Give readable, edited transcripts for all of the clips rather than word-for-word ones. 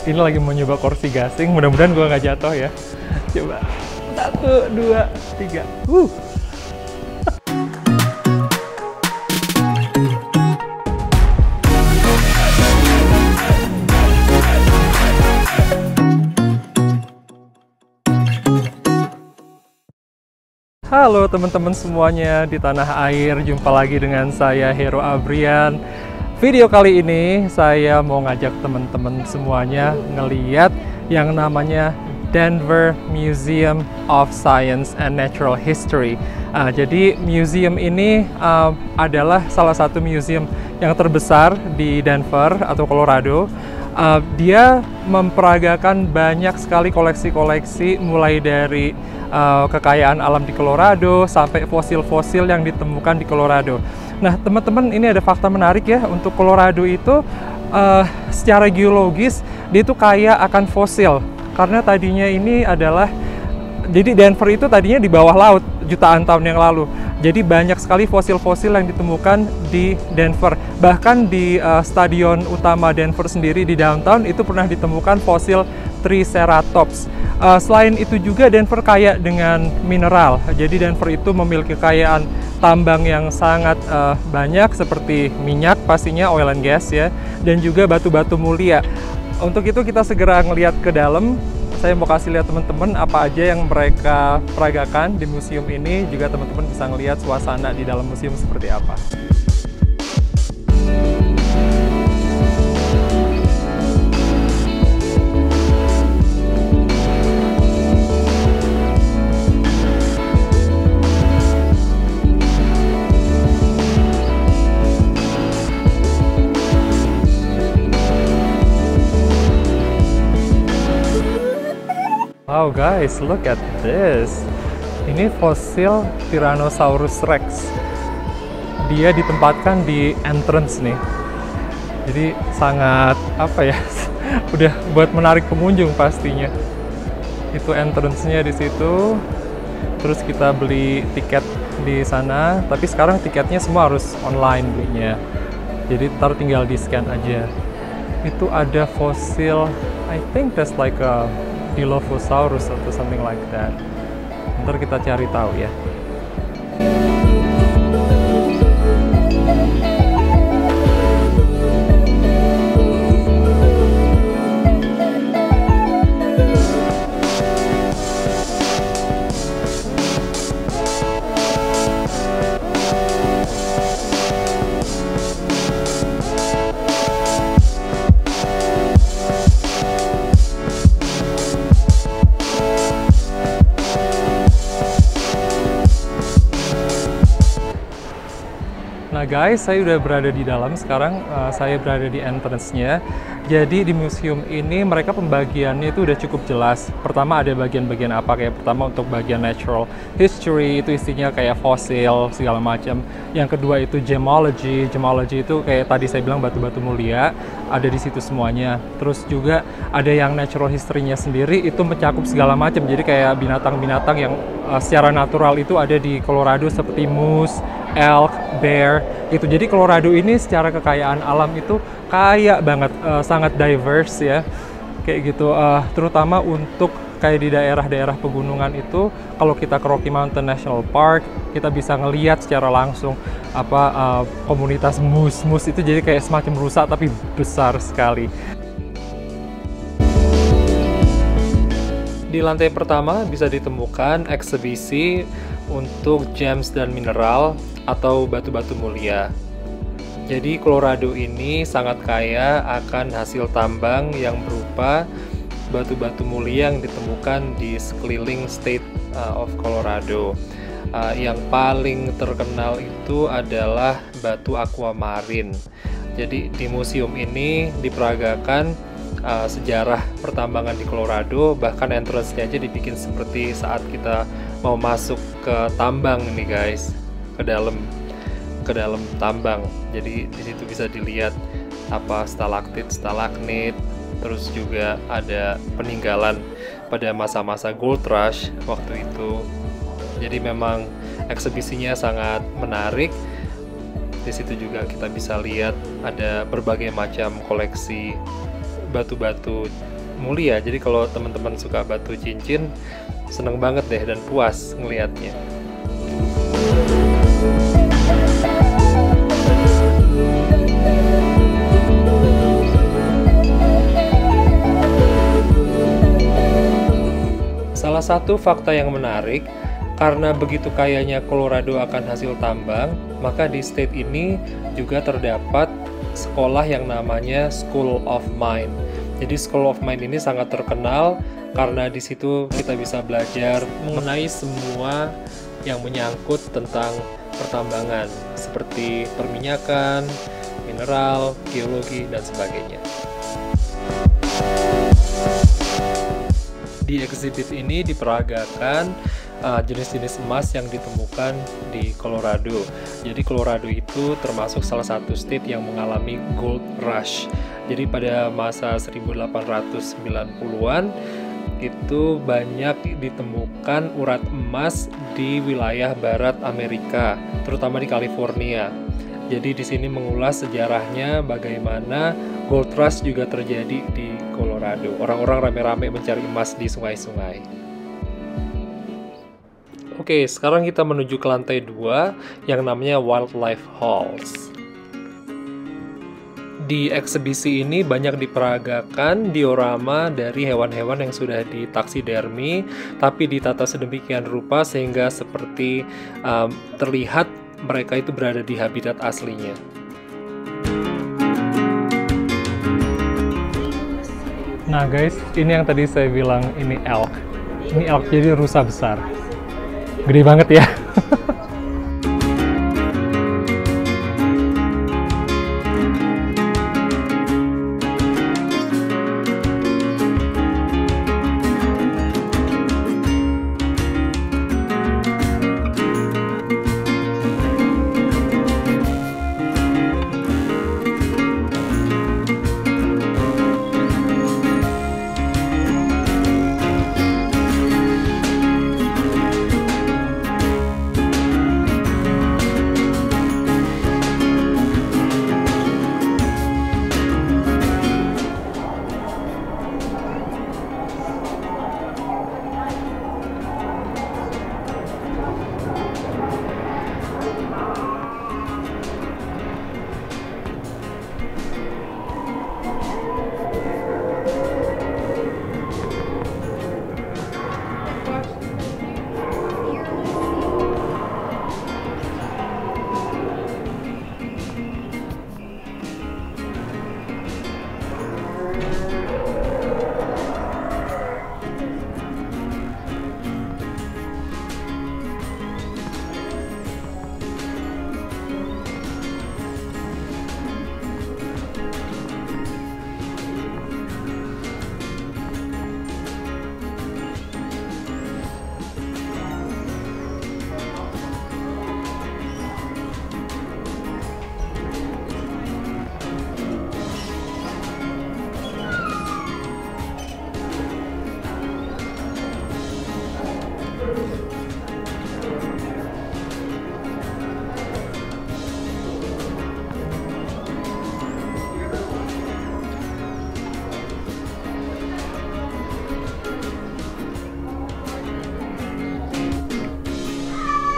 Ini lagi mau nyoba kursi gasing, mudah-mudahan gue nggak jatuh ya. Coba 1, 2, 3. Halo teman-teman semuanya di tanah air, jumpa lagi dengan saya Hero Abrian. Video kali ini saya mau ngajak teman-teman semuanya ngeliat yang namanya Denver Museum of Science and Natural History. Jadi museum ini adalah salah satu museum yang terbesar di Denver atau Colorado. Dia memperagakan banyak sekali koleksi-koleksi mulai dari kekayaan alam di Colorado sampai fosil-fosil yang ditemukan di Colorado. Nah, teman-teman, ini ada fakta menarik ya untuk Colorado itu secara geologis dia itu kaya akan fosil karena tadinya ini adalah jadi Denver itu tadinya di bawah laut jutaan tahun yang lalu. Jadi banyak sekali fosil-fosil yang ditemukan di Denver. Bahkan di stadion utama Denver sendiri di downtown itu pernah ditemukan fosil Triceratops. Selain itu juga Denver kaya dengan mineral. Jadi Denver itu memiliki kekayaan tambang yang sangat banyak seperti minyak pastinya, oil and gas ya, dan juga batu-batu mulia. Untuk itu kita segera ngelihat ke dalam. Saya mau kasih lihat teman-teman apa aja yang mereka peragakan di museum ini. Juga teman-teman bisa ngelihat suasana di dalam museum seperti apa. Wow guys, look at this. Ini fosil Tyrannosaurus Rex. Dia ditempatkan di entrance nih. Jadi sangat apa ya? Udah buat menarik pengunjung pastinya. Itu entrance-nya di situ. Terus kita beli tiket di sana, tapi sekarang tiketnya semua harus online belinya. Jadi ntar tinggal di scan aja. Itu ada fosil, I think that's like a Dilophosaurus atau something like that. Ntar kita cari tahu ya. Nah guys, saya udah berada di dalam sekarang, saya berada di entrance-nya. Jadi di museum ini mereka pembagiannya itu udah cukup jelas. Pertama ada bagian-bagian apa, kayak pertama untuk bagian natural history, itu isinya kayak fosil, segala macam. Yang kedua itu gemology, gemology itu kayak tadi saya bilang batu-batu mulia, ada di situ semuanya. Terus juga ada yang natural history-nya sendiri, itu mencakup segala macam. Jadi kayak binatang-binatang yang secara natural itu ada di Colorado seperti moose, elk, bear, itu. Jadi Colorado ini secara kekayaan alam itu kaya banget, sangat diverse ya, kayak gitu. Terutama untuk kayak di daerah-daerah pegunungan itu, kalau kita ke Rocky Mountain National Park, kita bisa ngelihat secara langsung apa komunitas moose itu jadi kayak semacam rusa tapi besar sekali. Di lantai pertama bisa ditemukan eksebisi untuk gems dan mineral atau batu-batu mulia. Jadi Colorado ini sangat kaya akan hasil tambang yang berupa batu-batu mulia yang ditemukan di sekeliling state of Colorado. Yang paling terkenal itu adalah batu aquamarine. Jadi di museum ini diperagakan sejarah pertambangan di Colorado, bahkan entrance-nya aja dibikin seperti saat kita mau masuk ke tambang nih guys, ke dalam tambang. Jadi di situ bisa dilihat apa stalaktit, stalagmit, terus juga ada peninggalan pada masa-masa gold rush waktu itu. Jadi memang eksebisinya sangat menarik. Di situ juga kita bisa lihat ada berbagai macam koleksi batu-batu mulia. Jadi kalau teman-teman suka batu cincin, seneng banget deh dan puas ngelihatnya. Salah satu fakta yang menarik, karena begitu kayanya Colorado akan hasil tambang, maka di state ini juga terdapat sekolah yang namanya School of Mine. Jadi School of Mine ini sangat terkenal karena di situ kita bisa belajar mengenai semua yang menyangkut tentang pertambangan, seperti perminyakan, mineral, geologi, dan sebagainya. Di exhibit ini diperagakan jenis-jenis emas yang ditemukan di Colorado. Jadi Colorado itu termasuk salah satu state yang mengalami gold rush. Jadi pada masa 1890-an itu banyak ditemukan urat emas di wilayah barat Amerika, terutama di California. Jadi di sini mengulas sejarahnya bagaimana gold rush juga terjadi di Colorado. Orang-orang rame-rame mencari emas di sungai-sungai. Oke, sekarang kita menuju ke lantai 2 yang namanya Wildlife Halls. Di eksibisi ini banyak diperagakan diorama dari hewan-hewan yang sudah ditaksidermi, tapi ditata sedemikian rupa sehingga seperti terlihat mereka itu berada di habitat aslinya. Nah guys, ini yang tadi saya bilang ini elk. Ini elk, jadi rusa besar. Gede banget ya.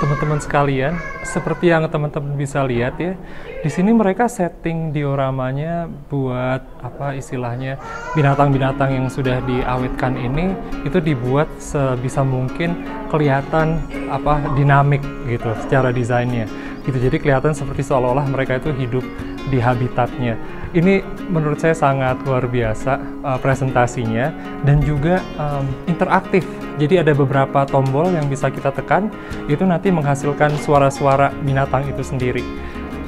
Teman-teman sekalian, seperti yang teman-teman bisa lihat ya, di sini mereka setting dioramanya buat apa istilahnya binatang-binatang yang sudah diawetkan ini itu dibuat sebisa mungkin kelihatan apa dinamik gitu secara desainnya. Gitu, jadi kelihatan seperti seolah-olah mereka itu hidup di habitatnya. Ini menurut saya sangat luar biasa presentasinya dan juga interaktif. Jadi ada beberapa tombol yang bisa kita tekan, itu nanti menghasilkan suara-suara binatang itu sendiri.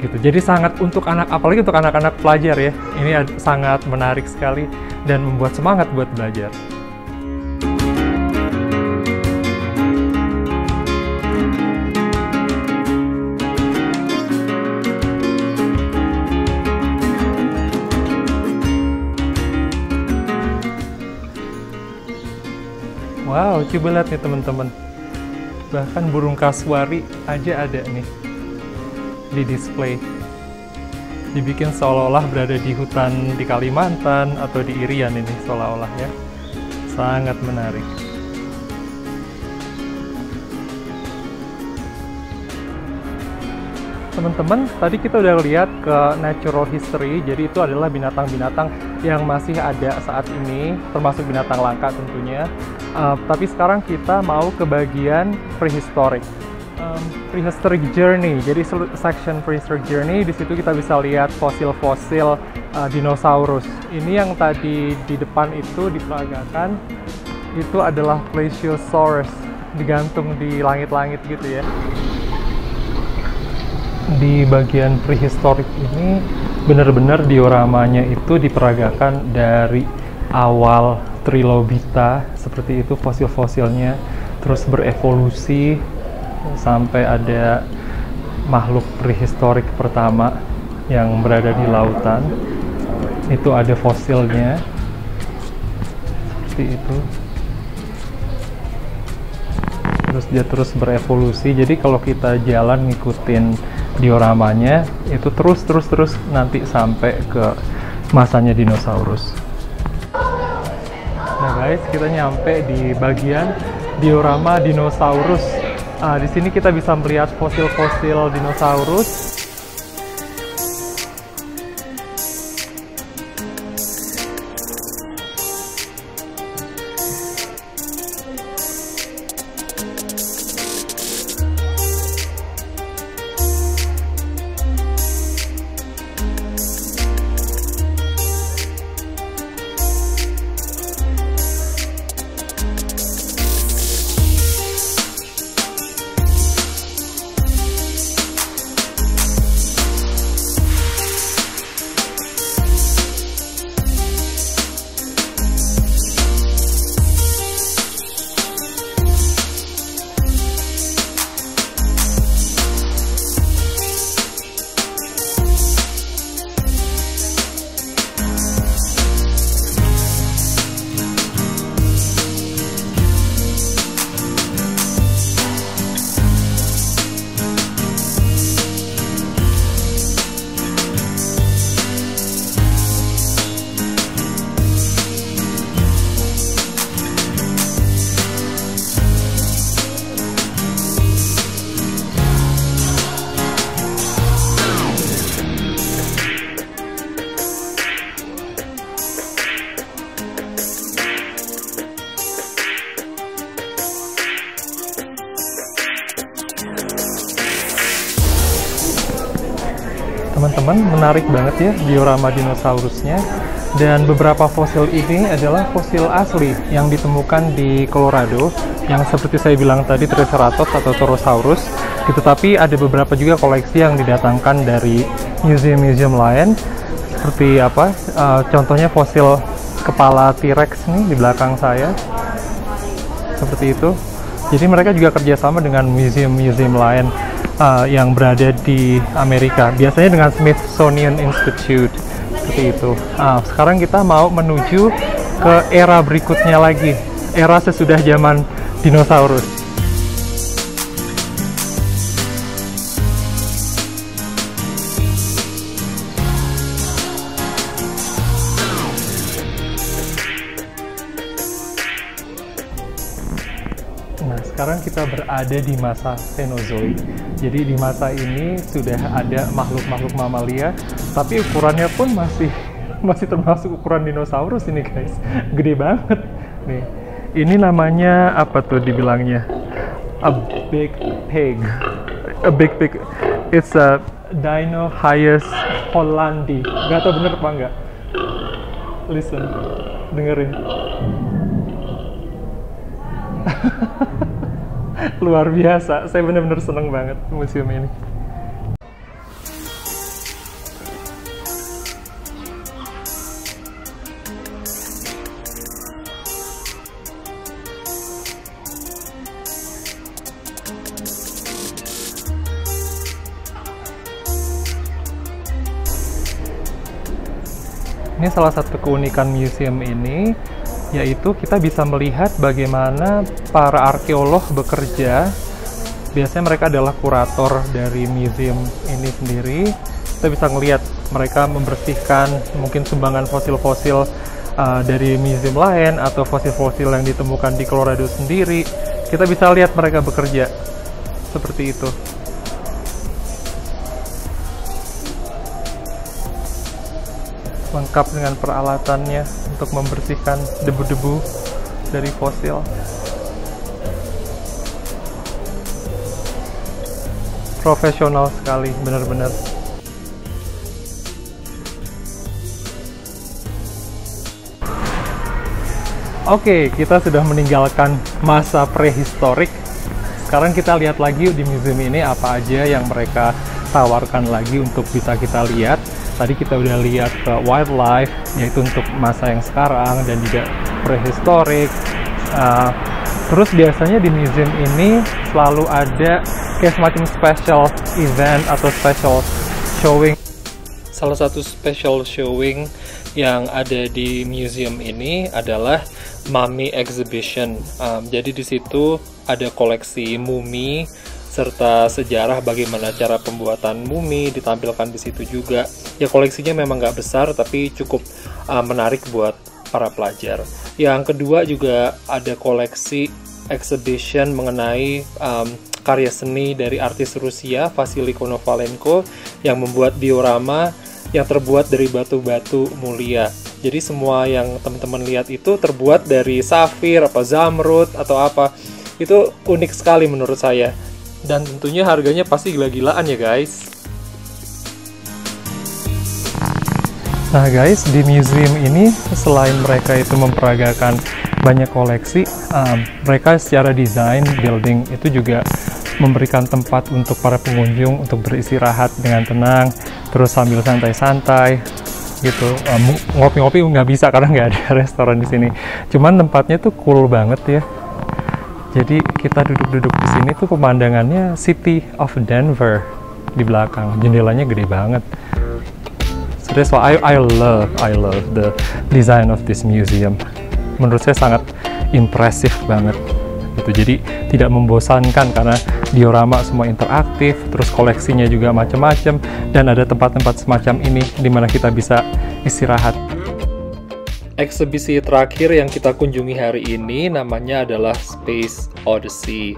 Gitu. Jadi sangat untuk anak, apalagi untuk anak-anak pelajar ya. Ini sangat menarik sekali dan membuat semangat buat belajar. Wow, coba lihat nih teman-teman. Bahkan burung kasuari aja ada nih di display. dibikin seolah-olah berada di hutan di Kalimantan atau di Irian ini seolah-olah ya. Sangat menarik. Teman-teman, tadi kita udah lihat ke natural history, jadi itu adalah binatang-binatang yang masih ada saat ini, termasuk binatang langka tentunya. Tapi sekarang kita mau ke bagian prehistoric. Prehistoric journey, jadi section prehistoric journey, di situ kita bisa lihat fosil-fosil dinosaurus. Ini yang tadi di depan itu diperagakan, itu adalah Plesiosaurus, digantung di langit-langit gitu ya. Di bagian prehistorik ini benar-benar dioramanya itu diperagakan dari awal trilobita seperti itu fosil-fosilnya, terus berevolusi sampai ada makhluk prehistorik pertama yang berada di lautan, itu ada fosilnya seperti itu. Terus dia terus berevolusi, jadi kalau kita jalan ngikutin dioramanya itu terus nanti sampai ke masanya dinosaurus. Nah guys, kita nyampe di bagian diorama dinosaurus. Di sini kita bisa melihat fosil-fosil dinosaurus. Teman-teman, menarik banget ya diorama dinosaurusnya, dan beberapa fosil ini adalah fosil asli yang ditemukan di Colorado yang seperti saya bilang tadi Triceratops atau Torosaurus gitu. Tapi ada beberapa juga koleksi yang didatangkan dari museum-museum lain seperti apa, contohnya fosil kepala T-Rex nih di belakang saya seperti itu. Jadi mereka juga kerjasama dengan museum-museum lain yang berada di Amerika, biasanya dengan Smithsonian Institute seperti itu. Sekarang kita mau menuju ke era berikutnya lagi, era sesudah zaman dinosaurus. Nah, sekarang kita berada di masa Cenozoik. Jadi di masa ini sudah ada makhluk-makhluk mamalia, tapi ukurannya pun masih termasuk ukuran dinosaurus ini guys. Gede banget. Nih, ini namanya apa tuh dibilangnya? A big pig. A big pig. It's a Dinohyus hollandi. Gak tau bener apa enggak? Listen, dengerin. Luar biasa, saya benar-benar seneng banget museum ini. Ini salah satu keunikan museum ini, yaitu kita bisa melihat bagaimana para arkeolog bekerja. Biasanya mereka adalah kurator dari museum ini sendiri. Kita bisa ngelihat mereka membersihkan mungkin sumbangan fosil-fosil dari museum lain atau fosil-fosil yang ditemukan di Colorado sendiri. Kita bisa lihat mereka bekerja seperti itu. Lengkap dengan peralatannya untuk membersihkan debu-debu dari fosil. Profesional sekali, benar-benar. Oke, kita sudah meninggalkan masa prehistorik. Sekarang kita lihat lagi di museum ini apa aja yang mereka tawarkan lagi untuk bisa kita lihat. Tadi kita udah lihat ke wildlife, yaitu untuk masa yang sekarang, dan juga prehistorik. Terus biasanya di museum ini selalu ada kayak semacam special event atau special showing. Salah satu special showing yang ada di museum ini adalah Mummy Exhibition. Jadi di situ ada koleksi mumi serta sejarah bagaimana cara pembuatan mumi ditampilkan di situ juga. Ya, koleksinya memang nggak besar tapi cukup menarik buat para pelajar. Yang kedua juga ada koleksi exhibition mengenai karya seni dari artis Rusia Vasily Konovalenko yang membuat diorama yang terbuat dari batu-batu mulia. Jadi semua yang teman-teman lihat itu terbuat dari safir, apa zamrud, atau apa. Itu unik sekali menurut saya. Dan tentunya harganya pasti gila-gilaan ya guys. Nah guys, di museum ini selain mereka itu memperagakan banyak koleksi, mereka secara desain building itu juga memberikan tempat untuk para pengunjung untuk beristirahat dengan tenang, terus sambil santai-santai gitu. Ngopi-ngopi nggak bisa karena nggak ada restoran di sini. Cuman tempatnya tuh cool banget ya. Jadi kita duduk-duduk di sini tuh pemandangannya City of Denver di belakang. Jendelanya gede banget. Seriously, I love the design of this museum. Menurut saya sangat impresif banget. Gitu. Jadi tidak membosankan karena diorama semua interaktif, terus koleksinya juga macam-macam, dan ada tempat-tempat semacam ini di mana kita bisa istirahat. Eksibisi terakhir yang kita kunjungi hari ini namanya adalah Space Odyssey.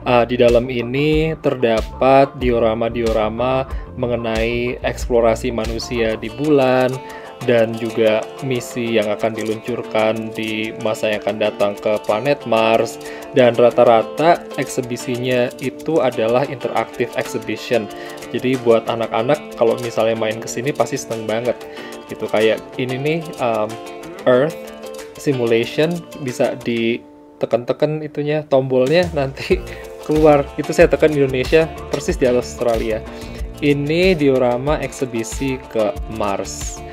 Di dalam ini terdapat diorama-diorama mengenai eksplorasi manusia di bulan, dan juga misi yang akan diluncurkan di masa yang akan datang ke planet Mars. Dan rata-rata eksibisinya itu adalah interactive exhibition. Jadi buat anak-anak kalau misalnya main kesini pasti seneng banget gitu. Kayak ini nih Earth simulation, bisa ditekan-tekan itunya, tombolnya nanti keluar. Itu saya tekan Indonesia, persis di Australia. Ini diorama eksibisi ke Mars.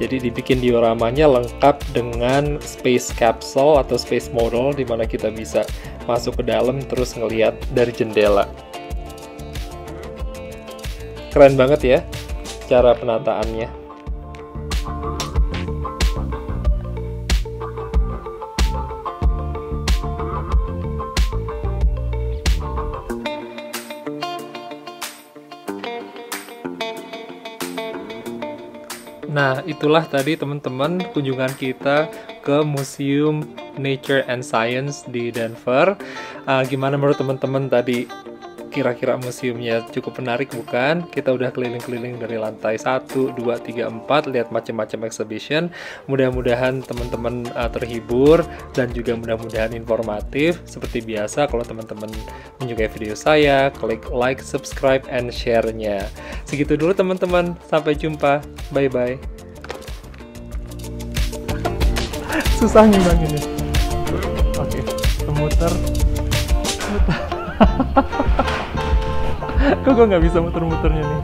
Jadi dibikin dioramanya lengkap dengan space capsule atau space model, di mana kita bisa masuk ke dalam terus ngelihat dari jendela. Keren banget ya cara penataannya. Nah, itulah tadi teman-teman kunjungan kita ke Museum Nature and Science di Denver. Gimana menurut teman-teman tadi? Kira-kira museumnya cukup menarik bukan? Kita udah keliling-keliling dari lantai 1, 2, 3, 4, lihat macam-macam exhibition. Mudah-mudahan teman-teman terhibur dan juga mudah-mudahan informatif. Seperti biasa, kalau teman-teman menyukai video saya, klik like, subscribe, and share-nya. Segitu dulu teman-teman, sampai jumpa, bye-bye. Susah ngimbanginnya. Oke, muter. Kok gue nggak bisa muter-muternya nih?